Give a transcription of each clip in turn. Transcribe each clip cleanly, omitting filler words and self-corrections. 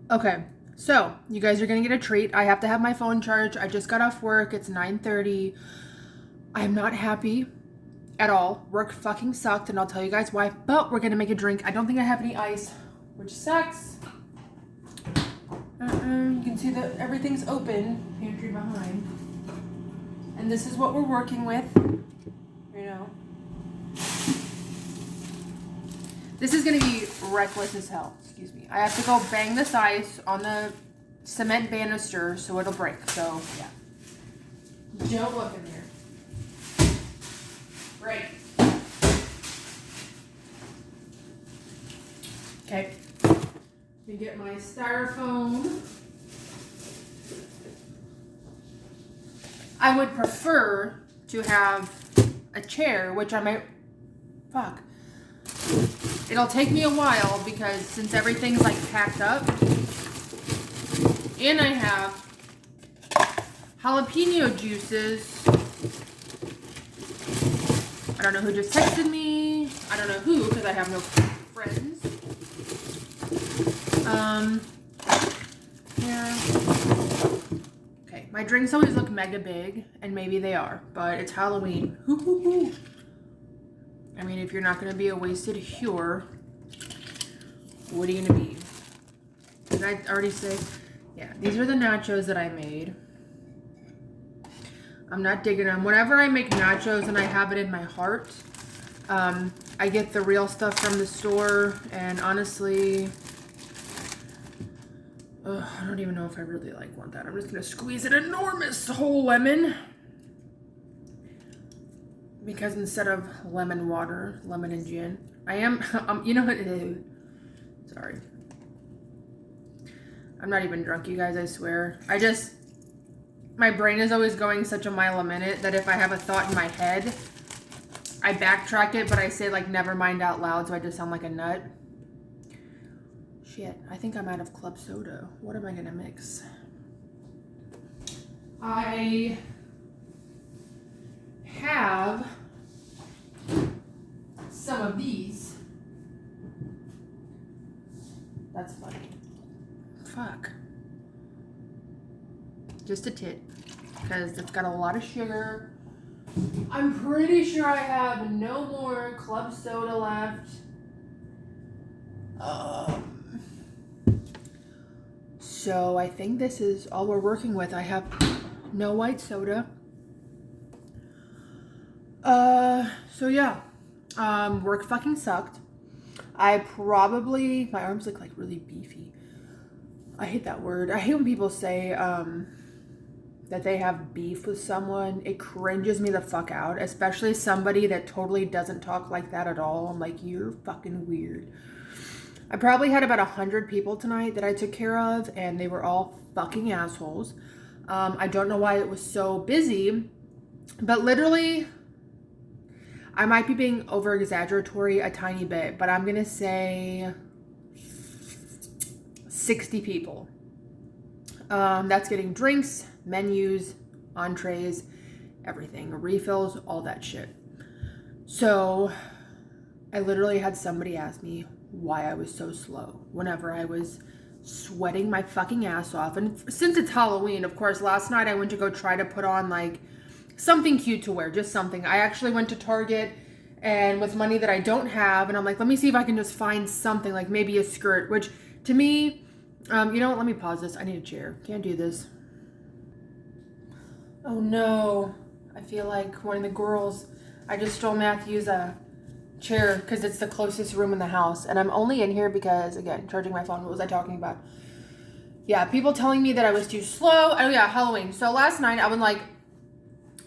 Okay, so you guys are gonna get a treat. I have to have my phone charged. I just got off work. It's 9:30. I'm not happy at all. Work fucking sucked, and I'll tell you guys why. But we're gonna make a drink. I don't think I have any ice, which sucks. You can see that everything's open. Pantry behind. And this is what we're working with. You know. This is gonna be reckless as hell. Excuse me. I have to go bang this ice on the cement banister so it'll break. So yeah. Don't look in there. Great. Okay. Let me get my styrofoam. I would prefer to have a chair, which I might. Fuck. It'll take me a while because since everything's like packed up, and I have jalapeno juices. I don't know who just texted me. I don't know who because I have no friends. Yeah. Okay, my drinks always look mega big, and maybe they are, but it's Halloween. Hoo hoo hoo. I mean, if you're not going to be a wasted whore, what are you going to be? Did I already say? Yeah, these are the nachos that I made. I'm not digging them. Whenever I make nachos and I have it in my heart, I get the real stuff from the store, and honestly, I don't even know if I really want that. I'm just going to squeeze an enormous whole lemon. Because instead of lemon water, lemon and gin, I am, you know what, sorry. I'm not even drunk, you guys, I swear. My brain is always going such a mile a minute that if I have a thought in my head, I backtrack it, but I say like never mind out loud, so I just sound like a nut. Shit, I think I'm out of club soda. What am I gonna mix? I have some of these. That's funny. Fuck. Just a tit. Because it's got a lot of sugar. I'm pretty sure I have no more club soda left. So I think this is all we're working with. I have no white soda. So yeah, work fucking sucked. My arms look like really beefy. I hate that word. I hate when people say, that they have beef with someone. It cringes me the fuck out, especially somebody that totally doesn't talk like that at all. I'm like, you're fucking weird. I probably had about 100 people tonight that I took care of, and they were all fucking assholes. I don't know why it was so busy, but literally, I might be being over-exaggeratory a tiny bit, but I'm going to say 60 people. That's getting drinks, menus, entrees, everything, refills, all that shit. So I literally had somebody ask me why I was so slow whenever I was sweating my fucking ass off. And since it's Halloween, of course, last night I went to go try to put on like something cute to wear, just something. I actually went to Target and with money that I don't have, and I'm like, let me see if I can just find something, like maybe a skirt, which to me, you know what, let me pause this. I need a chair. Can't do this. Oh no. I feel like one of the girls, I just stole Matthew's chair because it's the closest room in the house. And I'm only in here because, again, charging my phone. What was I talking about? Yeah, people telling me that I was too slow. Oh yeah, Halloween. So last night I was like,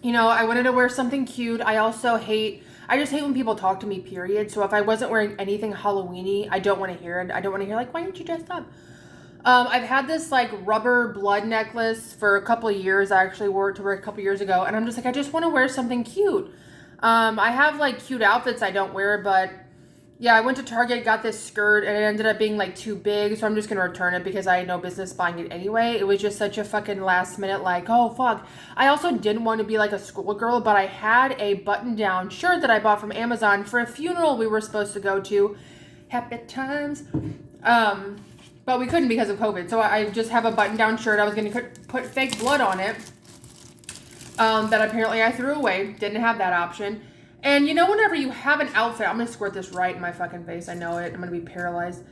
you know, I wanted to wear something cute. I just hate when people talk to me, period. So if I wasn't wearing anything Halloween-y, I don't want to hear it. I don't want to hear like, why aren't you dressed up? I've had this like rubber blood necklace for a couple of years. I actually wore it to work a couple years ago, and I'm just like, I just want to wear something cute. I have like cute outfits I don't wear, but yeah, I went to Target, got this skirt, and it ended up being like too big, so I'm just gonna return it because I had no business buying it anyway. It was just such a fucking last minute, like, oh fuck. I also didn't want to be like a schoolgirl, but I had a button-down shirt that I bought from but we couldn't because of COVID. So I just have a button-down shirt. I was going to put fake blood on it that apparently I threw away. Didn't have that option. And you know, whenever you have an outfit, I'm going to squirt this right in my fucking face. I know it. I'm going to be paralyzed.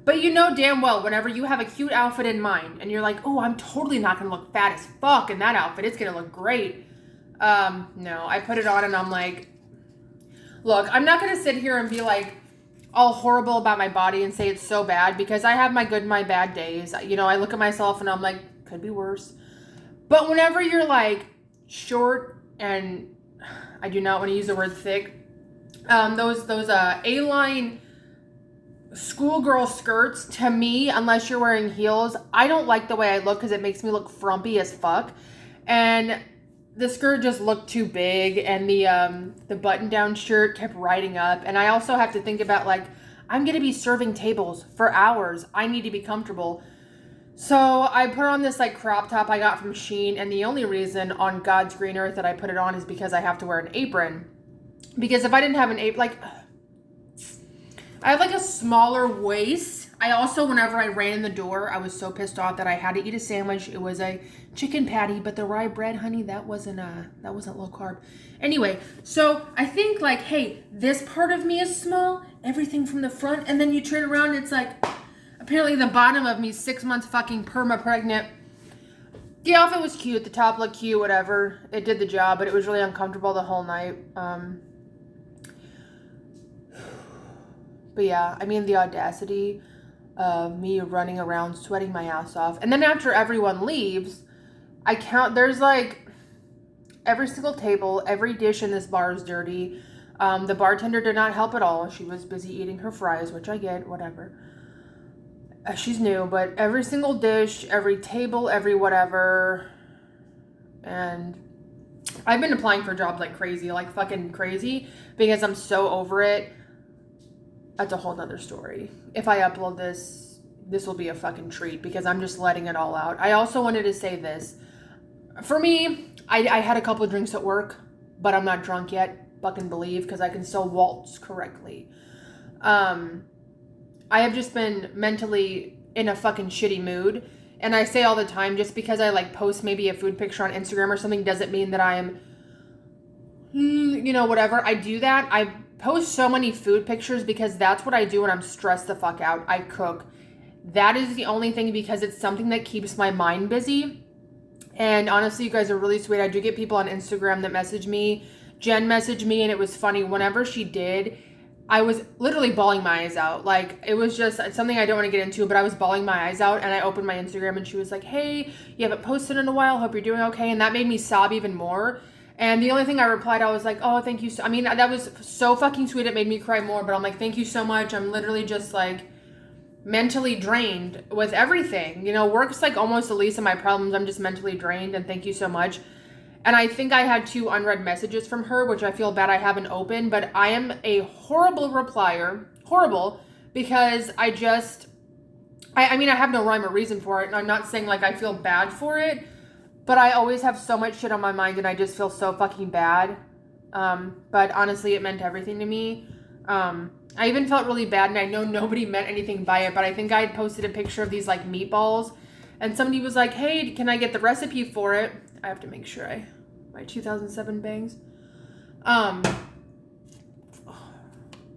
But you know damn well, whenever you have a cute outfit in mind and you're like, oh, I'm totally not going to look fat as fuck in that outfit. It's going to look great. No, I put it on and I'm like, look, I'm not going to sit here and be like all horrible about my body and say it's so bad, because I have my good and my bad days. You know, I look at myself and I'm like, could be worse. But whenever you're like short, and I do not want to use the word thick, those A-line schoolgirl skirts, to me, unless you're wearing heels, I don't like the way I look because it makes me look frumpy as fuck. And the skirt just looked too big, and the button-down shirt kept riding up. And I also have to think about, like, I'm going to be serving tables for hours. I need to be comfortable. So I put on this, like, crop top I got from Shein, and the only reason on God's green earth that I put it on is because I have to wear an apron. Because if I didn't have an apron, like, I have, like, a smaller waist. I also, whenever I ran in the door, I was so pissed off that I had to eat a sandwich. It was a chicken patty, but the rye bread, honey, that wasn't low carb. Anyway, so I think, like, hey, this part of me is small, everything from the front, and then you turn around, it's like, apparently the bottom of me, 6 months fucking perma pregnant. The outfit was cute, the top looked cute, whatever. It did the job, but it was really uncomfortable the whole night. But yeah, I mean, the audacity of me running around sweating my ass off. And then after everyone leaves, there's like every single table, every dish in this bar is dirty. The bartender did not help at all. She was busy eating her fries, which I get, whatever. She's new, but every single dish, every table, every whatever. And I've been applying for jobs like crazy, like fucking crazy, because I'm so over it. That's a whole nother story. If I upload this will be a fucking treat, because I'm just letting it all out. I also wanted to say this. For me, I had a couple of drinks at work, but I'm not drunk yet. Fucking believe, because I can still waltz correctly. I have just been mentally in a fucking shitty mood. And I say all the time, just because I like post maybe a food picture on Instagram or something doesn't mean that I'm, you know, whatever. I do that. I post so many food pictures because that's what I do when I'm stressed the fuck out. I cook. That is the only thing, because it's something that keeps my mind busy. And honestly, you guys are really sweet. I do get people on Instagram that message me. Jen messaged me, and it was funny. Whenever she did, I was literally bawling my eyes out. Like, it was just something I don't want to get into, but I was bawling my eyes out, and I opened my Instagram, and she was like, hey, you haven't posted in a while. Hope you're doing okay. And that made me sob even more. And the only thing I replied, I was like, oh, thank you. I mean, that was so fucking sweet. It made me cry more, but I'm like, thank you so much. I'm literally just like mentally drained with everything. You know, work's like almost the least of my problems. I'm just mentally drained, and thank you so much. And I think I had 2 unread messages from her, which I feel bad I haven't opened, but I am a horrible replier. Horrible, because I mean, I have no rhyme or reason for it, and I'm not saying like I feel bad for it, but I always have so much shit on my mind, and I just feel so fucking bad. But honestly, it meant everything to me. I even felt really bad, and I know nobody meant anything by it, but I think I had posted a picture of these like meatballs, and somebody was like, hey, can I get the recipe for it? I have to make sure my 2007 bangs.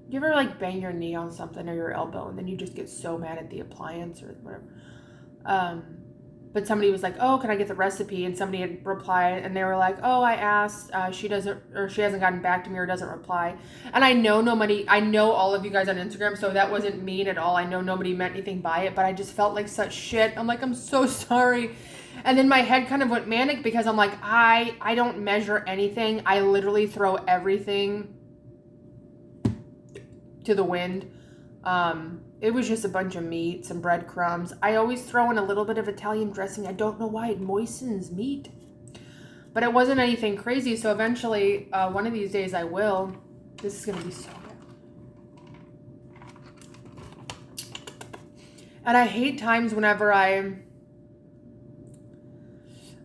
You ever like bang your knee on something or your elbow, and then you just get so mad at the appliance or whatever? But somebody was like, oh, can I get the recipe? And somebody had replied, and they were like, oh, I asked, she hasn't gotten back to me or doesn't reply. And I know all of you guys on Instagram, so that wasn't mean at all. I know nobody meant anything by it, but I just felt like such shit. I'm like, I'm so sorry. And then my head kind of went manic, because I'm like, I don't measure anything. I literally throw everything to the wind. It was just a bunch of meat, some breadcrumbs. I always throw in a little bit of Italian dressing. I don't know why. It moistens meat. But it wasn't anything crazy, so eventually, one of these days I will. This is going to be so good. And I hate times whenever I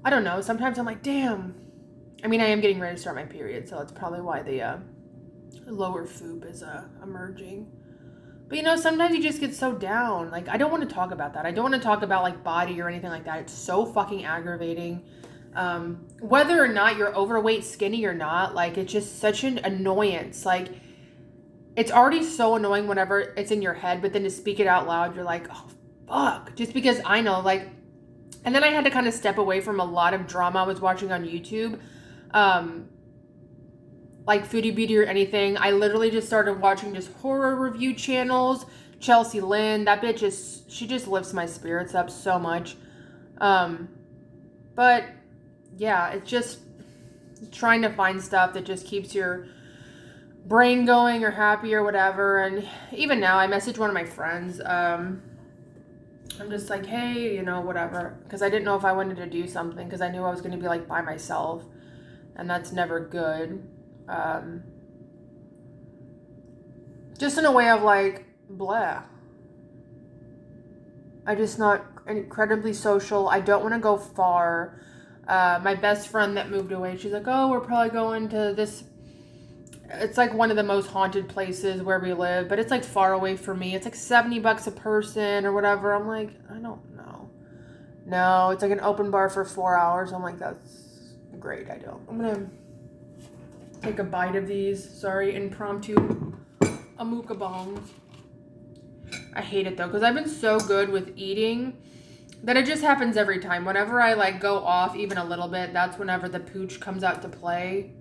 don't know. Sometimes I'm like, damn. I mean, I am getting ready to start my period, so that's probably why the lower FOOP is emerging. But, you know, sometimes you just get so down. Like, I don't want to talk about that. I don't want to talk about, like, body or anything like that. It's so fucking aggravating. Whether or not you're overweight, skinny or not, like, it's just such an annoyance. Like, it's already so annoying whenever it's in your head, but then to speak it out loud, you're like, oh, fuck. Just because I know, like, and then I had to kind of step away from a lot of drama I was watching on YouTube. Like Foodie Beauty or anything. I literally just started watching just horror review channels. Chelsea Lynn, that bitch is, she just lifts my spirits up so much. But yeah, it's just trying to find stuff that just keeps your brain going or happy or whatever. And even now, I messaged one of my friends. I'm just like, hey, you know, whatever. Because I didn't know if I wanted to do something because I knew I was going to be like by myself. And that's never good. Just in a way of like, blah. I'm just not incredibly social. I don't want to go far. My best friend that moved away, she's like, oh, we're probably going to this. It's like one of the most haunted places where we live, but it's like far away from me. It's like $70 a person or whatever. I'm like, I don't know. No, it's like an open bar for 4 hours. I'm like, that's great. I'm gonna take a bite of these. Sorry, impromptu amuka bongs. I hate it though, because I've been so good with eating that it just happens every time. Whenever I like go off even a little bit, that's whenever the pooch comes out to play.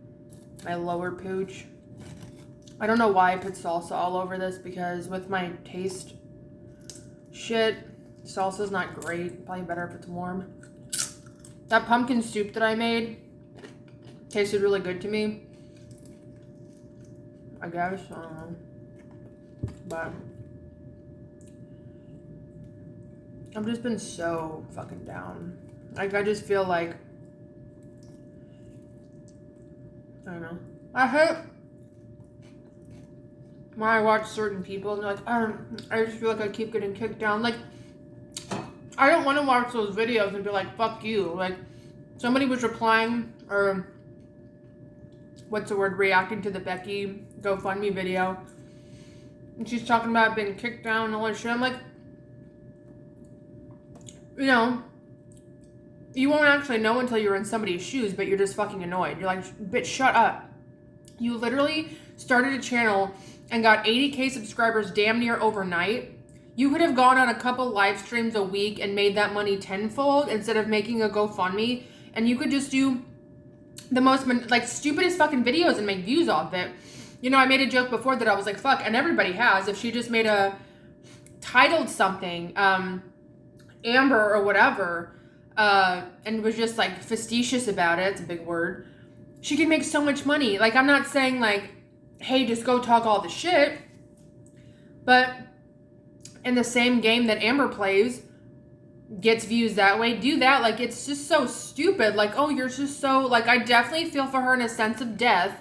My lower pooch. I don't know why I put salsa all over this, because with my taste shit, salsa's not great. Probably better if it's warm. That pumpkin soup that I made tasted really good to me, I guess. I don't know. But I've just been so fucking down. Like, I just feel like, I don't know. I hate when I watch certain people and they're like, I just feel like I keep getting kicked down. Like, I don't want to watch those videos and be like, fuck you. Like, somebody was replying, or what's the word, reacting to the Becky GoFundMe video. And she's talking about being kicked down and all that shit. I'm like, you know, you won't actually know until you're in somebody's shoes, but you're just fucking annoyed. You're like, bitch, shut up. You literally started a channel and got 80K subscribers damn near overnight. You could have gone on a couple live streams a week and made that money tenfold instead of making a GoFundMe. And you could just do the most, like, stupidest fucking videos and make views off it. You know, I made a joke before that I was like, fuck, and everybody has. If she just made a, titled something, Amber or whatever, and was just like facetious about it, it's a big word, she can make so much money. Like, I'm not saying like, hey, just go talk all the shit, but in the same game that Amber plays, gets views that way, do that. Like, it's just so stupid. Like, oh, you're just so, like, I definitely feel for her in a sense of death.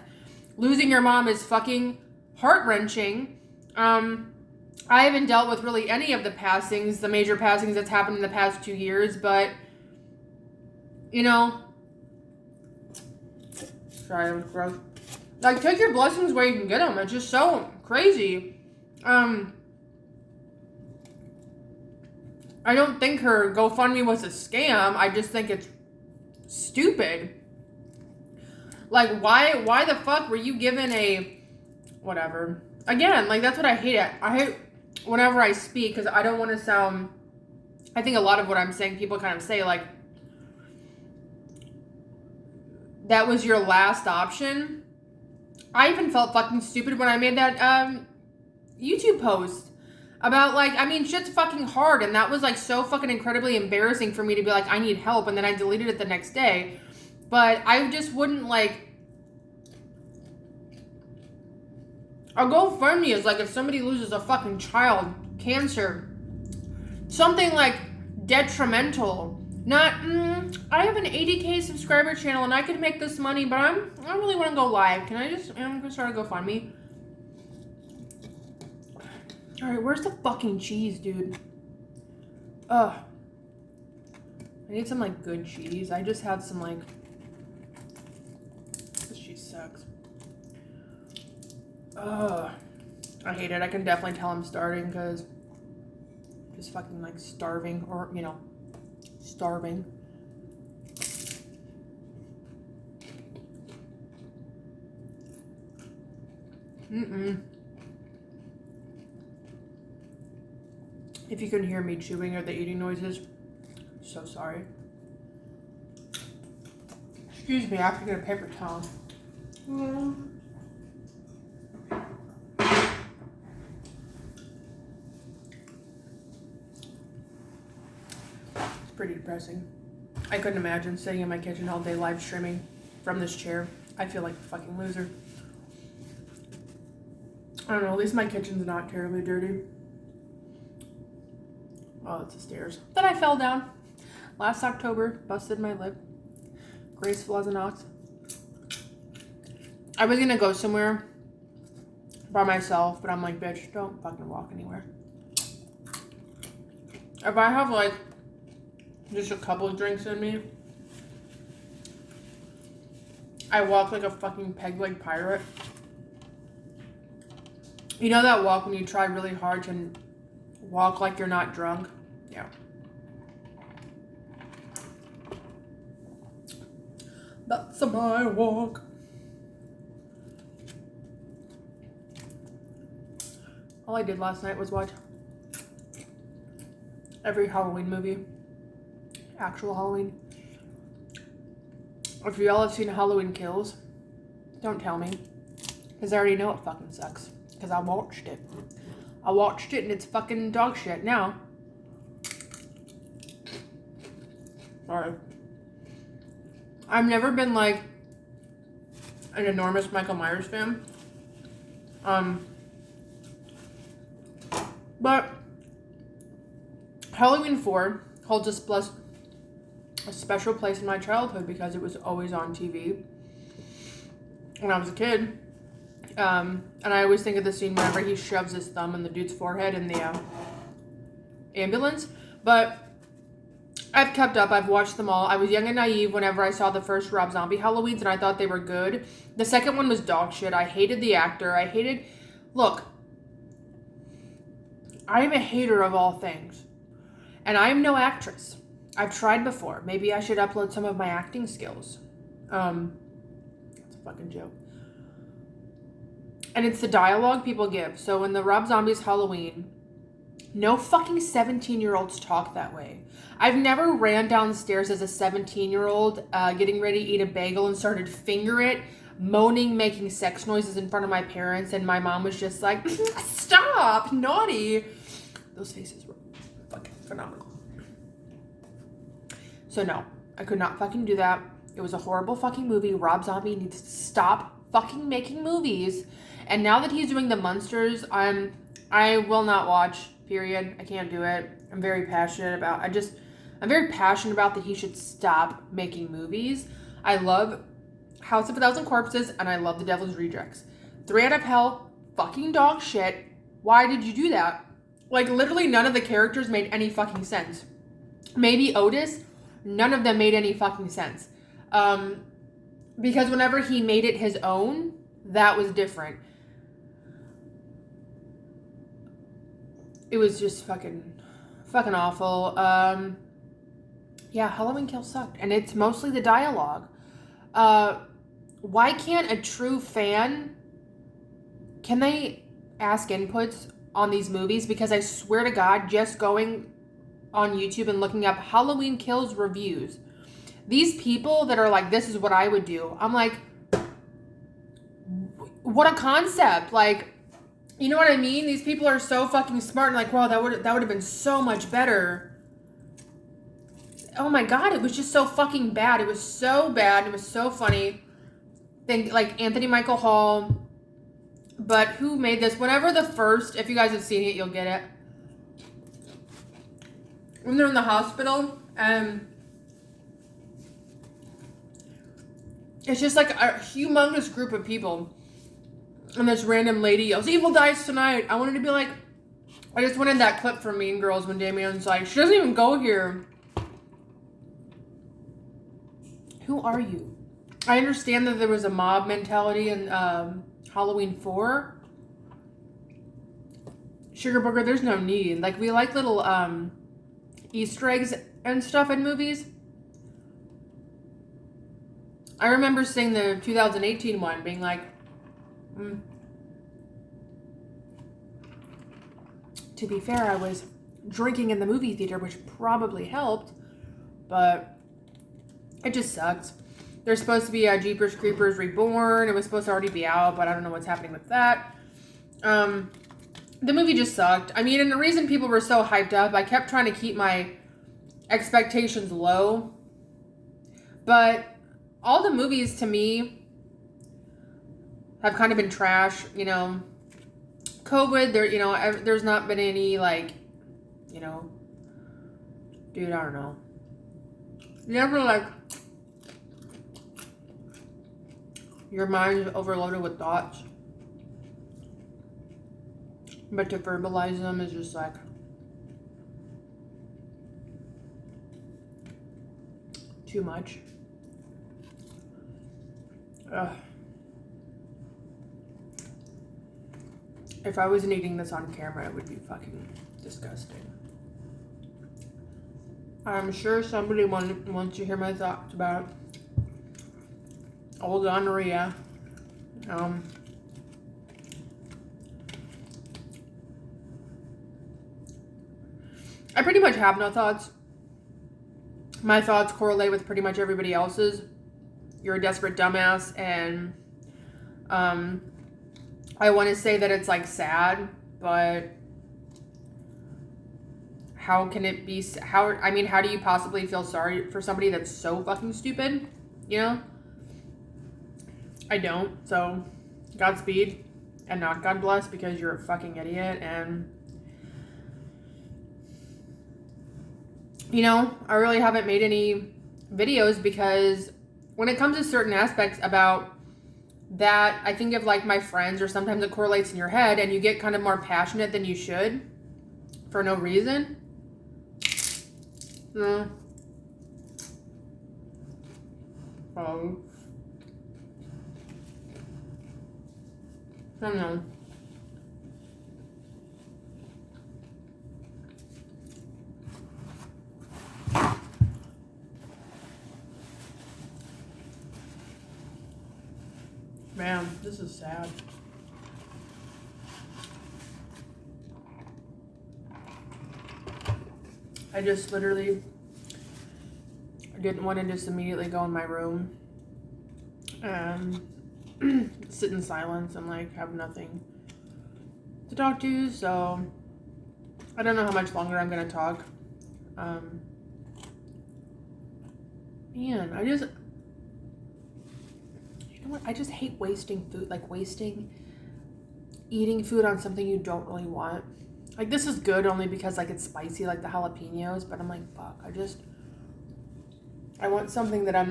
Losing your mom is fucking heart-wrenching. I haven't dealt with really any of the passings, the major passings that's happened in the past 2 years, but, you know, sorry, it was gross. Like, take your blessings where you can get them. It's just so crazy. I don't think her GoFundMe was a scam. I just think it's stupid. Like, why the fuck were you given a, whatever. Again, like, that's what I hate. I hate whenever I speak, because I don't want to sound, I think a lot of what I'm saying, people kind of say, like, that was your last option. I even felt fucking stupid when I made that YouTube post about, like, I mean, shit's fucking hard, and that was, like, so fucking incredibly embarrassing for me to be like, I need help, and then I deleted it the next day. But I just wouldn't, like, a GoFundMe is like if somebody loses a fucking child, cancer, something like detrimental. Not, I have an 80K subscriber channel and I could make this money, but I don't really want to go live. Can I just, I'm going to start a GoFundMe. Alright, where's the fucking cheese, dude? Ugh. I need some, like, good cheese. I just had some, like, this cheese sucks. Ugh. I hate it. I can definitely tell I'm starting because I'm just fucking like starving, or, you know, starving. If you can hear me chewing or the eating noises, so sorry. Excuse me, I have to get a paper towel. It's pretty depressing. I couldn't imagine sitting in my kitchen all day live streaming from this chair. I feel like a fucking loser. I don't know, at least my kitchen's not terribly dirty. Oh, it's the stairs. Then I fell down. Last October, busted my lip. Graceful as an ox. I was gonna go somewhere by myself, but I'm like, bitch, don't fucking walk anywhere. If I have like just a couple of drinks in me, I walk like a fucking peg-leg pirate. You know that walk when you try really hard to walk like you're not drunk? Yeah. That's my walk. All I did last night was watch every Halloween movie. Actual Halloween. If y'all have seen Halloween Kills, don't tell me. Because I already know it fucking sucks. Because I watched it. I watched it and it's fucking dog shit now. Sorry. I've never been like an enormous Michael Myers fan. But Halloween 4 holds a special place in my childhood because it was always on TV when I was a kid. And I always think of the scene whenever he shoves his thumb in the dude's forehead in the ambulance. But I've kept up. I've watched them all. I was young and naive whenever I saw the first Rob Zombie Halloweens, and I thought they were good. The second one was dog shit. I hated the actor. Look, I am a hater of all things. And I am no actress. I've tried before. Maybe I should upload some of my acting skills. It's a fucking joke. And it's the dialogue people give. So in the Rob Zombie's Halloween, no fucking 17-year-olds talk that way. I've never ran downstairs as a 17-year-old getting ready to eat a bagel and started finger it, moaning, making sex noises in front of my parents, and my mom was just like, stop, naughty. Those faces were fucking phenomenal. So no, I could not fucking do that. It was a horrible fucking movie. Rob Zombie needs to stop fucking making movies. And now that he's doing the Munsters, I will not watch, period. I can't do it. I'm very passionate about that he should stop making movies. I love House of a Thousand Corpses and I love The Devil's Rejects. 3 Out of Hell, fucking dog shit. Why did you do that? Like, literally none of the characters made any fucking sense. Maybe Otis, none of them made any fucking sense. Because whenever he made it his own, that was different. It was just fucking awful. Yeah, Halloween Kills sucked. And it's mostly the dialogue. Why can't a true fan, can they ask inputs on these movies? Because I swear to God, just going on YouTube and looking up Halloween Kills reviews, these people that are like, this is what I would do. I'm like, what a concept. Like, you know what I mean? These people are so fucking smart and like, wow, that would have been so much better. Oh my God, it was just so fucking bad. It was so bad. It was so funny. Think like Anthony Michael Hall. But who made this? Whenever the first, if you guys have seen it, you'll get it. When they're in the hospital, it's just like a humongous group of people. And this random lady yells, "Evil dies tonight." I wanted to be like, I just wanted that clip from Mean Girls when Damien's like, she doesn't even go here. Who are you? I understand that there was a mob mentality in Halloween 4. Sugar Booger, there's no need. Like, we like little Easter eggs and stuff in movies. I remember seeing the 2018 one being like, to be fair, I was drinking in the movie theater, which probably helped, but it just sucks. There's supposed to be a Jeepers Creepers Reborn. It was supposed to already be out, but I don't know what's happening with that. The movie just sucked. I mean, and the reason people were so hyped up, I kept trying to keep my expectations low. But all the movies to me have kind of been trash, you know. COVID, there's not been any, like, you know, dude, I don't know. You ever, like, your mind is overloaded with thoughts, but to verbalize them is just like too much. Ugh. If I wasn't eating this on camera, it would be fucking disgusting. I'm sure somebody wants to hear my thoughts about old gonorrhea. I pretty much have no thoughts. My thoughts correlate with pretty much everybody else's. You're a desperate dumbass, and I want to say that it's like sad, but how can it be? How do you possibly feel sorry for somebody that's so fucking stupid? You know? I don't. So, Godspeed, and not God bless, because you're a fucking idiot. And you know, I really haven't made any videos because when it comes to certain aspects about that, I think of like my friends, or sometimes it correlates in your head and you get kind of more passionate than you should for no reason. I don't know. Man, this is sad. I just literally didn't want to just immediately go in my room and sit in silence and like have nothing to talk to. So I don't know how much longer I'm gonna talk. Man, you know what? I just hate wasting food, like eating food on something you don't really want. Like, this is good only because like it's spicy, like the jalapenos, but I'm like, fuck, I want something that I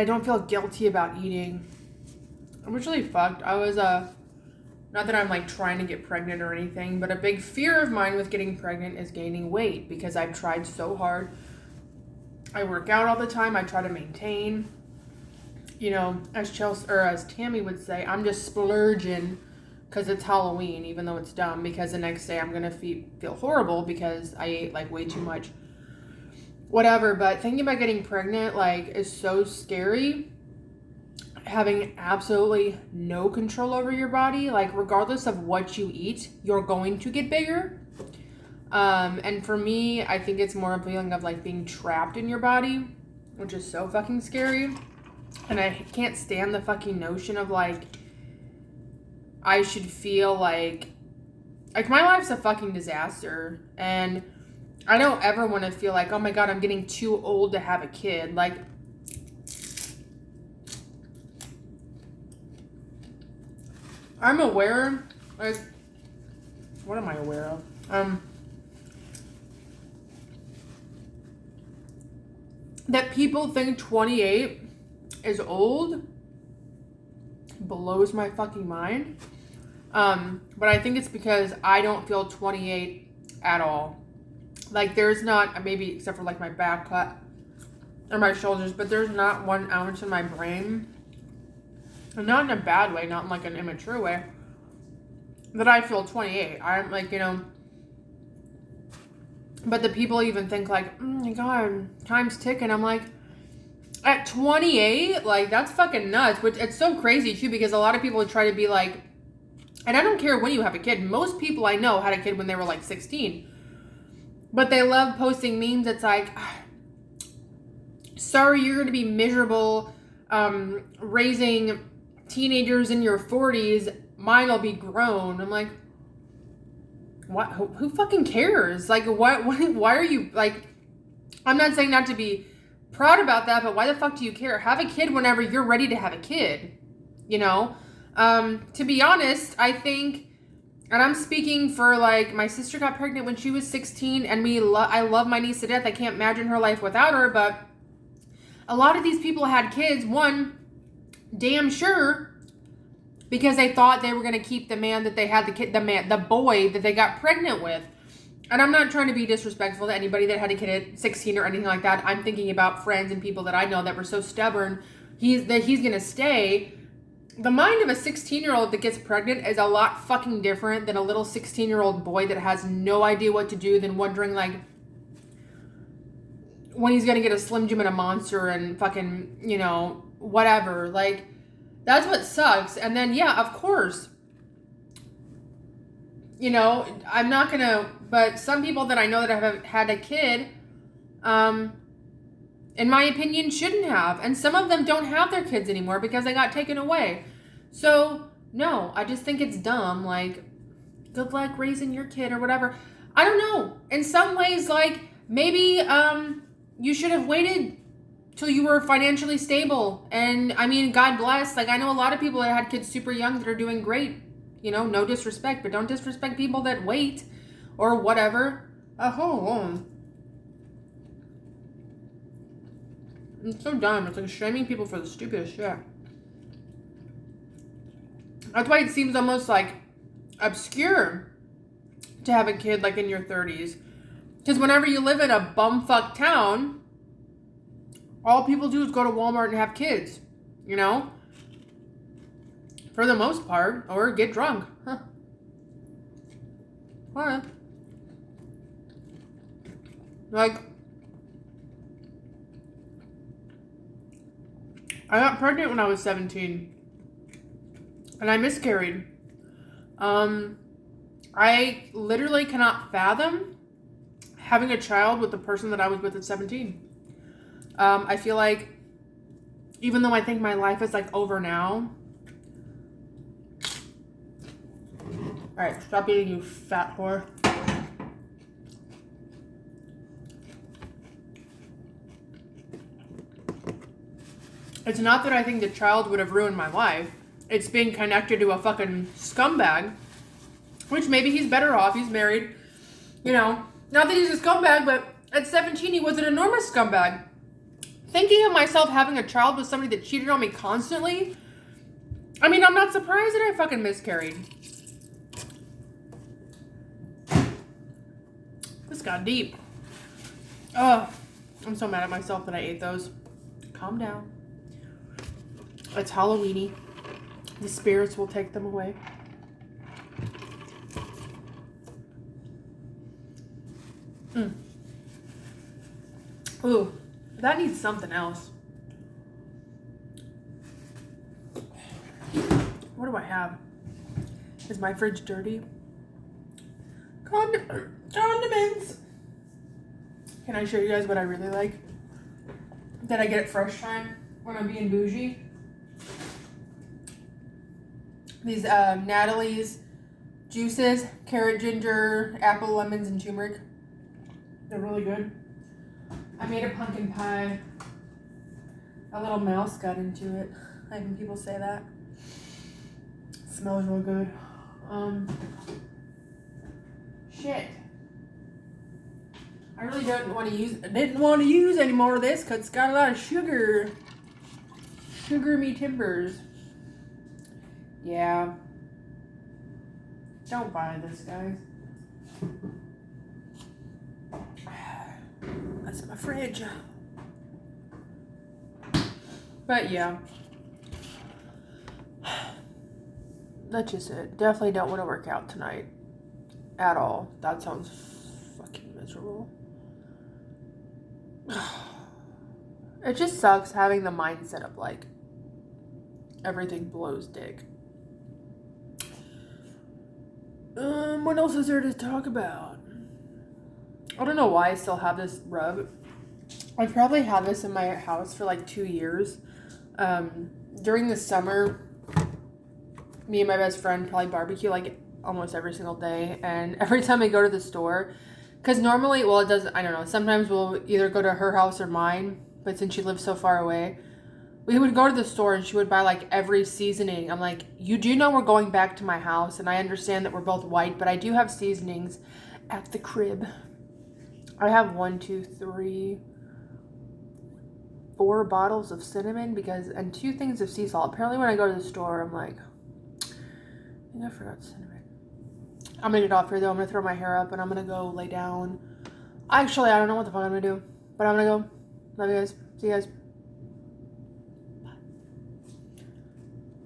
don't feel guilty about eating. I'm really fucked. I was, not that I'm like trying to get pregnant or anything, but a big fear of mine with getting pregnant is gaining weight because I've tried so hard. I work out all the time. I try to maintain, you know, as Tammy would say, I'm just splurging because it's Halloween, even though it's dumb, because the next day I'm going to feel horrible because I ate like way too much. Whatever, but thinking about getting pregnant, like, is so scary. Having absolutely no control over your body, like, regardless of what you eat, you're going to get bigger. And for me, I think it's more a feeling of like being trapped in your body, which is so fucking scary. And I can't stand the fucking notion of like, I should feel like my life's a fucking disaster. And I don't ever want to feel like, oh my God, I'm getting too old to have a kid. Like, I'm aware, like, what am I aware of? That people think 28 is old blows my fucking mind. But I think it's because I don't feel 28 at all. Like, there's not, maybe except for like my back cut or my shoulders, but there's not 1 ounce in my brain. And not in a bad way, not in like an immature way. that I feel 28. I'm like, but the people even think like, oh my God, time's ticking. I'm like, at 28, like, that's fucking nuts. Which it's so crazy too, because a lot of people try to be like, and I don't care when you have a kid. Most people I know had a kid when they were like 16. But they love posting memes. It's like, sorry, you're going to be miserable raising teenagers in your 40s. Mine will be grown. I'm like, what? Who fucking cares? Like, why are you, like, I'm not saying not to be proud about that, but why the fuck do you care? Have a kid whenever you're ready to have a kid, To be honest, I think, and I'm speaking for, like, my sister got pregnant when she was 16, and I love my niece to death. I can't imagine her life without her, but a lot of these people had kids, one, damn sure, because they thought they were going to keep the man that they had the boy that they got pregnant with. And I'm not trying to be disrespectful to anybody that had a kid at 16 or anything like that. I'm thinking about friends and people that I know that were so stubborn he's going to stay. The mind of a 16-year-old that gets pregnant is a lot fucking different than a little 16-year-old boy that has no idea what to do, than wondering, like, when he's going to get a Slim Jim and a Monster and fucking, whatever. Like, that's what sucks. And then, yeah, of course, I'm not going to, but some people that I know that have had a kid, in my opinion, shouldn't have. And some of them don't have their kids anymore because they got taken away. So, no, I just think it's dumb. Like, good luck raising your kid or whatever. I don't know. In some ways, like, maybe you should have waited till you were financially stable. And, I mean, God bless. Like, I know a lot of people that had kids super young that are doing great. No disrespect, but don't disrespect people that wait or whatever. I'm so dumb. It's like shaming people for the stupidest shit. That's why it seems almost like obscure to have a kid like in your 30s. Because whenever you live in a bumfuck town, all people do is go to Walmart and have kids, For the most part, or get drunk. What? Like, I got pregnant when I was 17. And I miscarried. I literally cannot fathom having a child with the person that I was with at 17. I feel like, even though I think my life is, like, over now. Alright, stop eating, you fat whore. It's not that I think the child would have ruined my life. It's being connected to a fucking scumbag. Which maybe he's better off. He's married. Not that he's a scumbag, but at 17 he was an enormous scumbag. Thinking of myself having a child with somebody that cheated on me constantly. I mean, I'm not surprised that I fucking miscarried. This got deep. Oh, I'm so mad at myself that I ate those. Calm down. It's Halloweeny. The spirits will take them away. Ooh, that needs something else. What do I have? Is my fridge dirty? Condiments. Can I show you guys what I really like? That I get at Fresh Time when I'm being bougie? These Natalie's juices, carrot, ginger, apple, lemons, and turmeric. They're really good. I made a pumpkin pie. A little mouse got into it. I hear people say that. It smells real good. Shit. I really didn't want to use any more of this because it's got a lot of sugar. Sugar me timbers. Yeah. Don't buy this, guys. That's my fridge. But yeah. that's just it. Definitely don't want to work out tonight at all. That sounds fucking miserable. It just sucks having the mindset of like everything blows dick. What else is there to talk about? I don't know why I still have this rug. I probably had this in my house for like 2 years. During the summer, me and my best friend probably barbecue like almost every single day. And every time I go to the store, because normally, well, it doesn't, I don't know, sometimes we'll either go to her house or mine. But since she lives so far away, we would go to the store and she would buy like every seasoning. I'm like, you do know we're going back to my house, and I understand that we're both white, but I do have seasonings at the crib. I have 4 bottles of cinnamon and 2 things of sea salt. Apparently when I go to the store, I'm like, I think I forgot cinnamon. I'm gonna get off here though. I'm gonna throw my hair up and I'm gonna go lay down. Actually, I don't know what the fuck I'm gonna do, but I'm gonna go. Love you guys. See you guys.